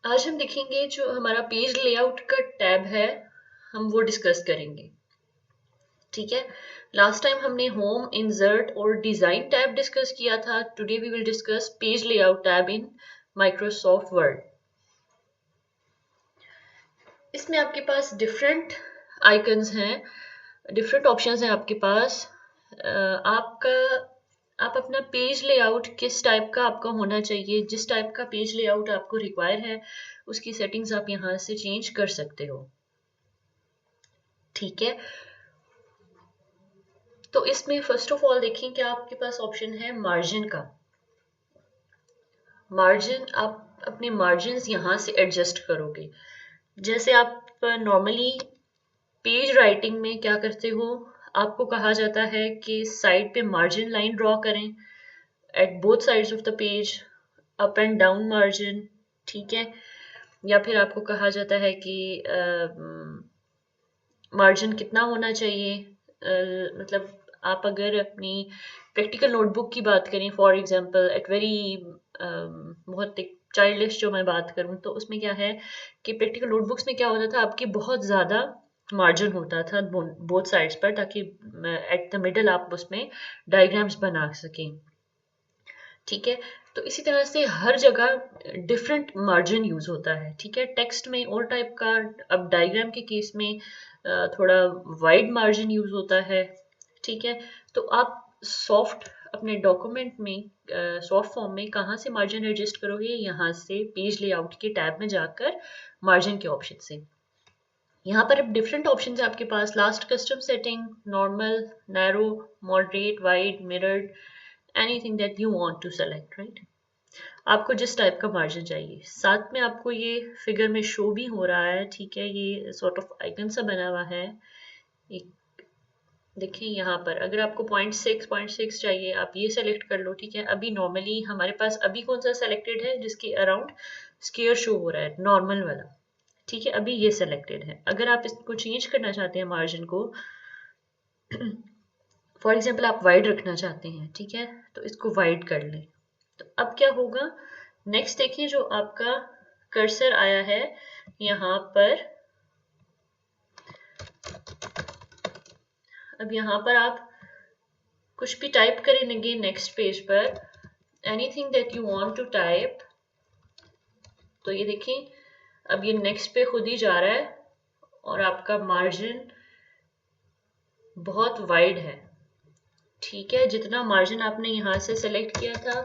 आज हम देखेंगे जो हमारा पेज लेआउट का टैब है, हम वो डिस्कस करेंगे। ठीक है। लास्ट टाइम हमने होम, इंसर्ट और डिजाइन टैब डिस्कस किया था। Today we will discuss page layout tab in Microsoft Word. इसमें आपके पास डिफरेंट आइकन्स हैं, डिफरेंट ऑप्शंस हैं आपके पास। आपका आप अपना पेज लेआउट किस टाइप का आपका होना चाहिए, जिस टाइप का पेज लेआउट आपको रिक्वायर है उसकी सेटिंग्स आप यहाँ से चेंज कर सकते हो। ठीक है। तो इसमें फर्स्ट ऑफ ऑल देखें कि आपके पास ऑप्शन है मार्जिन का। मार्जिन आप अपने मार्जिन यहाँ से एडजस्ट करोगे। जैसे आप नॉर्मली पेज राइटिंग में क्या करते हो, आपको कहा जाता है कि साइड पे मार्जिन लाइन ड्रॉ करें at both sides of the page, up and down margin. ठीक है। या फिर आपको कहा जाता है कि मार्जिन कितना होना चाहिए। मतलब आप अगर अपनी प्रैक्टिकल नोटबुक की बात करें, फॉर एग्जांपल एट वेरी बहुत एक चाइल्डिश जो मैं बात करूं, तो उसमें क्या है कि प्रैक्टिकल नोटबुक्स में क्या होता था, आपकी बहुत ज़्यादा मार्जिन होता था बोथ साइड्स पर, ताकि एट द मिडल आप उसमें डायग्राम्स बना सकें। ठीक है। तो इसी तरह से हर जगह डिफरेंट मार्जिन यूज होता है। ठीक है। टेक्स्ट में और टाइप का, अब डायग्राम के केस में थोड़ा वाइड मार्जिन यूज होता है। ठीक है। तो आप सॉफ्ट अपने डॉक्यूमेंट में सॉफ्ट फॉर्म में कहाँ से मार्जिन एडजस्ट करोगे, यहाँ से पेज लेआउट के टैब में जाकर मार्जिन के ऑप्शन से। यहाँ पर अब डिफरेंट ऑप्शन है आपके पास। Last custom setting, normal, narrow, moderate, wide, mirrored, anything that you want to select, right. आपको जिस टाइप का मार्जिन चाहिए। साथ में आपको ये फिगर में शो भी हो रहा है। ठीक है। ये सॉर्ट ऑफ आइकन सा बना हुआ है। एक देखिए यहाँ पर अगर आपको 0.6 चाहिए, आप ये सेलेक्ट कर लो। ठीक है। अभी नॉर्मली हमारे पास अभी कौन सा सेलेक्टेड है, जिसके अराउंड स्क्वायर शो हो रहा है, नॉर्मल वाला। ठीक है। अभी ये सेलेक्टेड है। अगर आप इसको चेंज करना चाहते हैं मार्जिन को, फॉर एग्जाम्पल आप वाइड रखना चाहते हैं, ठीक है, तो इसको वाइड कर लें। तो अब क्या होगा, नेक्स्ट देखिए जो आपका कर्सर आया है यहाँ पर। अब यहाँ पर आप कुछ भी टाइप करेंगे नेक्स्ट पेज पर, anything that you want to type, तो ये देखिए अब ये नेक्स्ट पे खुद ही जा रहा है और आपका मार्जिन बहुत वाइड है। ठीक है। जितना मार्जिन आपने यहाँ से सेलेक्ट किया था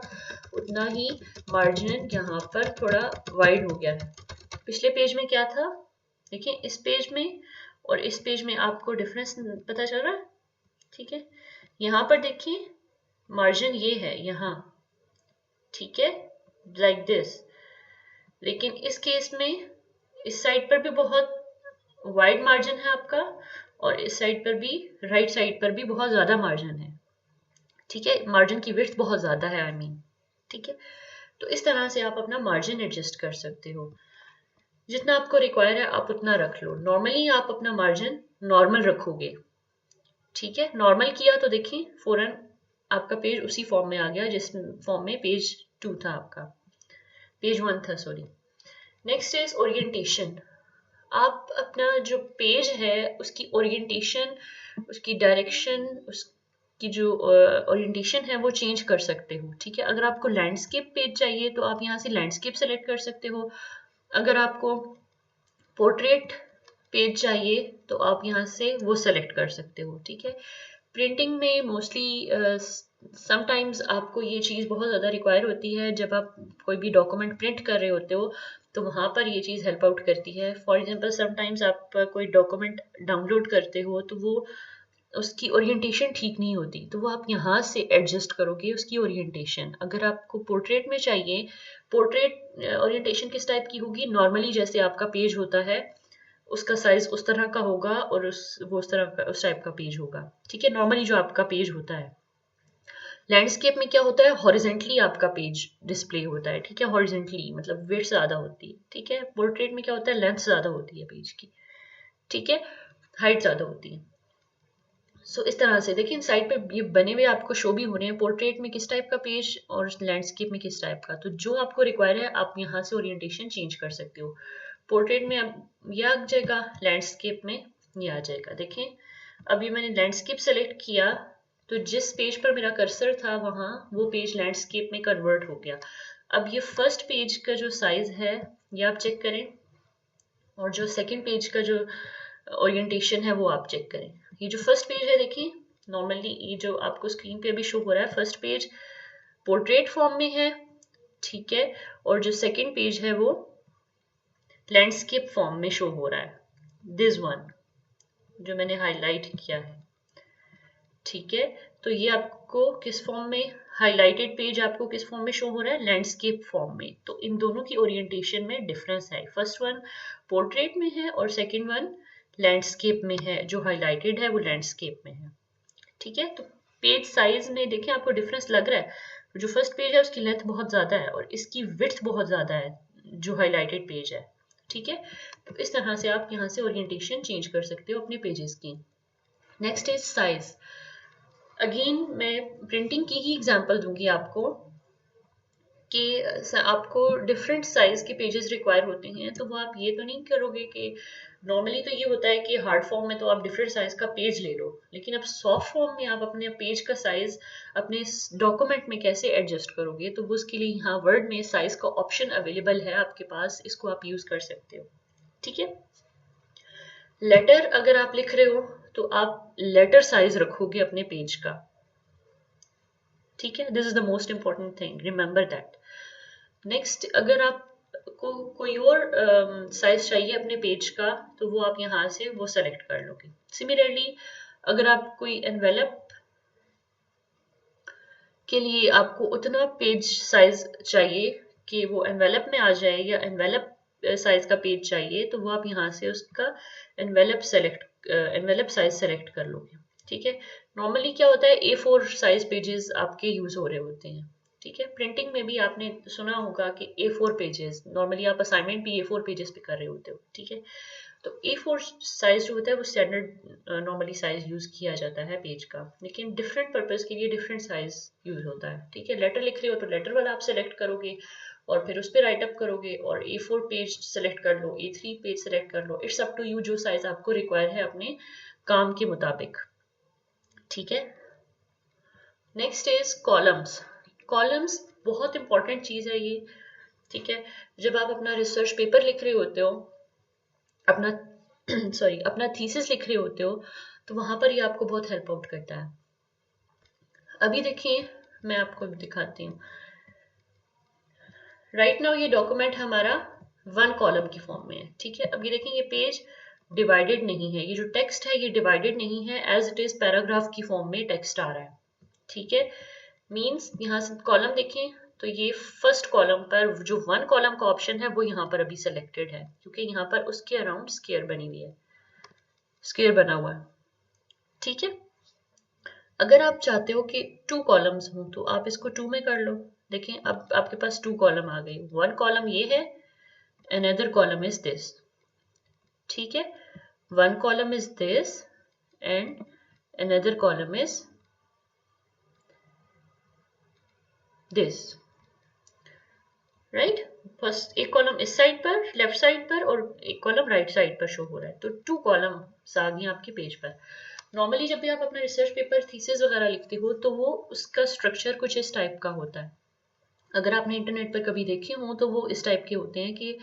उतना ही मार्जिन यहाँ पर थोड़ा वाइड हो गया है। पिछले पेज में क्या था, देखिए इस पेज में और इस पेज में आपको डिफरेंस पता चल रहा है। ठीक है। यहाँ पर देखिए मार्जिन ये है यहाँ, ठीक है, लाइक दिस। लेकिन इस केस में इस साइड पर भी बहुत वाइड मार्जिन है आपका, और इस साइड पर भी, राइट साइड पर भी बहुत ज्यादा मार्जिन है। ठीक है। मार्जिन की विड्थ बहुत ज्यादा है, आई मीन। ठीक है। तो इस तरह से आप अपना मार्जिन एडजस्ट कर सकते हो। जितना आपको रिक्वायर है आप उतना रख लो। नॉर्मली आप अपना मार्जिन नॉर्मल रखोगे। ठीक है। नॉर्मल किया तो देखिए फौरन आपका पेज उसी फॉर्म में आ गया जिस फॉर्म में पेज 2 था आपका, पेज 1 था, सॉरी। Next is orientation. आप अपना जो पेज है उसकी ओरिएंटेशन, उसकी डायरेक्शन, उसकी जो ओरिएंटेशन है वो चेंज कर सकते हो। ठीक है। अगर आपको लैंडस्केप पेज चाहिए तो आप यहाँ से लैंडस्केप सेलेक्ट कर सकते हो। अगर आपको पोर्ट्रेट पेज चाहिए तो आप यहाँ से वो सेलेक्ट कर सकते हो। ठीक है। प्रिंटिंग में मोस्टली समटाइम्स आपको ये चीज़ बहुत ज़्यादा रिक्वायर होती है। जब आप कोई भी डॉक्यूमेंट प्रिंट कर रहे होते हो तो वहाँ पर ये चीज़ हेल्प आउट करती है। फॉर एग्जांपल समटाइम्स आप कोई डॉक्यूमेंट डाउनलोड करते हो तो वो उसकी ओरिएंटेशन ठीक नहीं होती, तो वो आप यहाँ से एडजस्ट करोगे उसकी ओरिएंटेशन। अगर आपको पोर्ट्रेट में चाहिए, पोर्ट्रेट ओरिएंटेशन किस टाइप की होगी, नॉर्मली जैसे आपका पेज होता है उसका साइज उस तरह का होगा और उस तरह का उस टाइप का पेज होगा। ठीक है। नॉर्मली जो आपका पेज होता है। लैंडस्केप में क्या होता है, हॉरिजेंटली आपका पेज डिस्प्ले होता है। ठीक है। हॉरिजेंटली मतलब विड्थ ज्यादा होती है। ठीक है। पोर्ट्रेट में क्या होता है, लेंथ ज्यादा होती है पेज की। ठीक है। हाइट ज्यादा होती है। सो इस तरह से देखिए साइड पे ये बने हुए आपको शो भी हो रहे हैं, पोर्ट्रेट में किस टाइप का पेज और लैंडस्केप में किस टाइप का। तो जो आपको रिक्वायर है आप यहाँ से ओरिएंटेशन चेंज कर सकते हो। पोर्ट्रेट में अब ये आ जाएगा, लैंडस्केप में ये आ जाएगा। देखें अभी मैंने लैंडस्केप सेलेक्ट किया तो जिस पेज पर मेरा कर्सर था वहाँ वो पेज लैंडस्केप में कन्वर्ट हो गया। अब ये फर्स्ट पेज का जो साइज है ये आप चेक करें, और जो सेकंड पेज का जो ओरिएंटेशन है वो आप चेक करें। ये जो फर्स्ट पेज है देखिए, नॉर्मली ये जो आपको स्क्रीन पे भी शो हो रहा है फर्स्ट पेज पोर्ट्रेट फॉर्म में है, ठीक है, और जो सेकंड पेज है वो लैंडस्केप फॉर्म में शो हो रहा है, दिस वन जो मैंने हाईलाइट किया है, ठीक है। तो ये आपको किस फॉर्म में, हाईलाइटेड पेज आपको किस फॉर्म में शो हो रहा है, लैंडस्केप फॉर्म में। तो इन दोनों की ओरिएंटेशन में डिफरेंस है, फर्स्ट वन पोर्ट्रेट में है और सेकंड वन लैंडस्केप में है, जो हाईलाइटेड है वो लैंडस्केप में है, ठीक है। तो पेज साइज में देखें आपको डिफरेंस लग रहा है, जो फर्स्ट पेज है उसकी लेंथ बहुत ज़्यादा है और इसकी विड्थ बहुत ज़्यादा है जो हाईलाइटेड पेज है, ठीक है। तो इस तरह से आप यहाँ से ओरिएंटेशन चेंज कर सकते हो अपने पेजेस की। Next is size. अगेन मैं प्रिंटिंग की ही एग्जांपल दूंगी आपको कि आपको डिफरेंट साइज के पेजेस रिक्वायर होते हैं, तो वो आप ये तो नहीं करोगे कि नॉर्मली तो ये होता है कि हार्ड फॉर्म में तो आप डिफरेंट साइज का पेज ले लो, लेकिन अब सॉफ्ट फॉर्म में आप अपने पेज का साइज अपने डॉक्यूमेंट में कैसे एडजस्ट करोगे, तो वो उसके लिए यहाँ वर्ड में साइज का ऑप्शन अवेलेबल है आपके पास, इसको आप यूज कर सकते हो, ठीक है। लेटर अगर आप लिख रहे हो तो आप लेटर साइज रखोगे अपने पेज का, ठीक है। This is the most important thing, remember that. Next अगर आपको कोई और साइज चाहिए अपने पेज का तो वो आप यहाँ से वो सेलेक्ट कर लोगे। सिमिलरली अगर आप कोई एनवेलप के लिए आपको उतना पेज साइज चाहिए कि वो एनवेलप में आ जाए, या एनवेलप साइज का पेज चाहिए, तो वो आप यहाँ से उसका एनवेलप साइज सेलेक्ट कर लोगे, ठीक है। नॉर्मली क्या होता है A4 साइज पेजेस आपके यूज हो रहे होते हैं, ठीक है। प्रिंटिंग में भी आपने सुना होगा कि A4 पेजेस, नॉर्मली आप असाइनमेंट भी A4 पेजेस पे कर रहे होते हो, ठीक है। तो A4 साइज जो होता है वो स्टैंडर्ड नॉर्मली साइज यूज किया जाता है पेज का, लेकिन डिफरेंट पर्पस के लिए डिफरेंट साइज यूज होता है, ठीक है। लेटर लिख रहे हो तो लेटर वाला आप सेलेक्ट करोगे और फिर उस पर राइट अप करोगे, और A4 पेज सेलेक्ट कर लो, A3 पेज सेलेक्ट कर लो, इट्स अप टू यू जो साइज आपको रिक्वायर है अपने काम के मुताबिक, ठीक है। Next is columns. कॉलम्स बहुत इंपॉर्टेंट चीज है ये, ठीक है। जब आप अपना रिसर्च पेपर लिख रहे होते हो, अपना सॉरी अपना थीसिस लिख रहे होते हो, तो वहां पर ये आपको बहुत हेल्प आउट करता है। अभी देखिए मैं आपको दिखाती हूँ। राइट नाउ ये डॉक्यूमेंट हमारा वन कॉलम की फॉर्म में है, ठीक है। अब ये देखें ये पेज डिवाइडेड नहीं है, ये जो टेक्स्ट है ये डिवाइडेड नहीं है, एज इट इज पैराग्राफ की फॉर्म में टेक्स्ट आ रहा है, ठीक है। मीन्स यहाँ से कॉलम देखें तो ये फर्स्ट कॉलम पर जो वन कॉलम का ऑप्शन है वो यहाँ पर अभी सेलेक्टेड है, क्योंकि यहाँ पर उसके अराउंड स्क्वायर बनी हुई है, स्क्वायर बना हुआ है, ठीक है। अगर आप चाहते हो कि टू कॉलम्स हों तो आप इसको टू में कर लो। देखें अब आपके पास टू कॉलम आ गई, वन कॉलम ये है, अनदर कॉलम इज दिस, ठीक है। One column is this and another column is this, right. First एक कॉलम इस साइड पर लेफ्ट साइड पर और एक कॉलम राइट साइड पर शो हो रहा है, तो टू कॉलम आ गई आपके पेज पर। नॉर्मली जब भी आप अपना रिसर्च पेपर थीसिस वगैरह लिखते हो तो वो उसका स्ट्रक्चर कुछ इस टाइप का होता है। अगर आपने इंटरनेट पर कभी देखे हो तो वो इस टाइप के होते हैं कि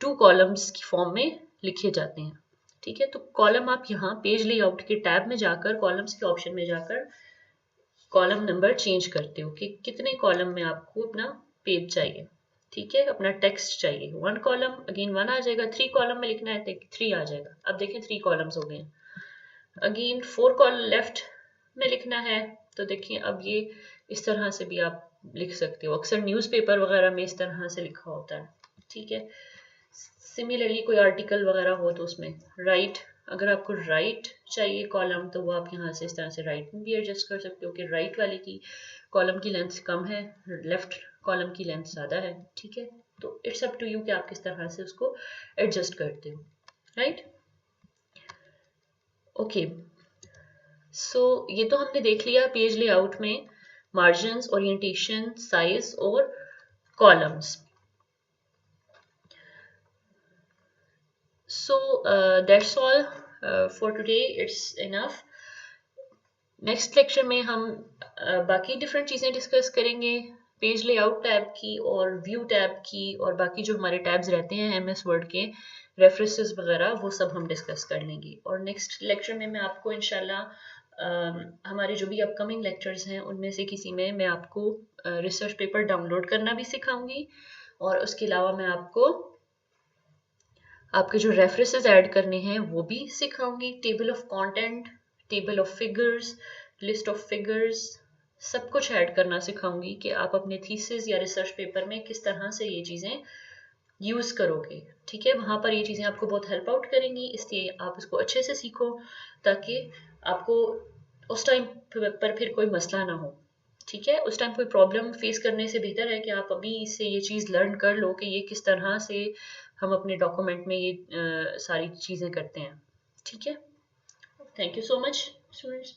टू कॉलम्स की फॉर्म में लिखे जाते हैं, ठीक है। तो कॉलम आप यहाँ पेज लेआउट के टैब में जाकर कॉलम्स के ऑप्शन में जाकर कॉलम नंबर चेंज करते हो कि कितने कॉलम में आपको अपना पेज चाहिए, ठीक है, अपना टेक्स्ट चाहिए। वन कॉलम अगेन वन आ जाएगा, थ्री कॉलम में लिखना है तो थ्री आ जाएगा। अब देखें थ्री कॉलम्स हो गए। अगेन फोर कॉलम लेफ्ट में लिखना है तो देखिए अब ये इस तरह से भी आप लिख सकते हो, अक्सर न्यूज़पेपर वगैरह में इस तरह से लिखा होता है, ठीक है। सिमिलरली कोई आर्टिकल वगैरह हो तो उसमें राइट, अगर आपको राइट चाहिए कॉलम तो वो आप यहाँ से इस तरह से राइट में भी एडजस्ट कर सकते हो कि राइट वाले की कॉलम की लेंथ कम है, लेफ्ट कॉलम की लेंथ ज़्यादा है, ठीक है। तो इट्स अप टू यू कि आप किस तरह से उसको एडजस्ट करते हो, राइट। ओके सो ये तो हमने देख लिया पेज लेआउट में मार्जिन्स, ओरिएंटेशन, साइज और columns. So that's all for today. It's enough. Next lecture में हम बाकी डिफरेंट चीज़ें डिस्कस करेंगे, पेज लेआउट टैब की और व्यू टैब की और बाकी जो हमारे टैब्स रहते हैं एमएस वर्ड के रेफरेंसेस वगैरह वो सब हम डिस्कस कर लेंगे. और नेक्स्ट लेक्चर में मैं आपको इंशाल्लाह हमारे जो भी अपकमिंग लेक्चर्स हैं उनमें से किसी में मैं आपको रिसर्च पेपर डाउनलोड करना भी सिखाऊंगी और उसके अलावा मैं आपको आपके जो रेफरेंसेस ऐड करने हैं वो भी सिखाऊंगी, table of content, table of figures, list of figures, सब कुछ ऐड करना सिखाऊंगी कि आप अपने थीसिस या रिसर्च पेपर में किस तरह से ये चीज़ें यूज़ करोगे. ठीक है, वहाँ पर ये चीज़ें आपको बहुत हेल्प आउट करेंगी, इसलिए आप इसको अच्छे से सीखो ताकि आपको उस टाइम पर फिर कोई मसला ना हो. ठीक है, उस टाइम कोई प्रॉब्लम फेस करने से बेहतर है कि आप अभी से ये चीज़ लर्न कर लो कि ये किस तरह से हम अपने डॉक्यूमेंट में ये सारी चीज़ें करते हैं. ठीक है, thank you so much students.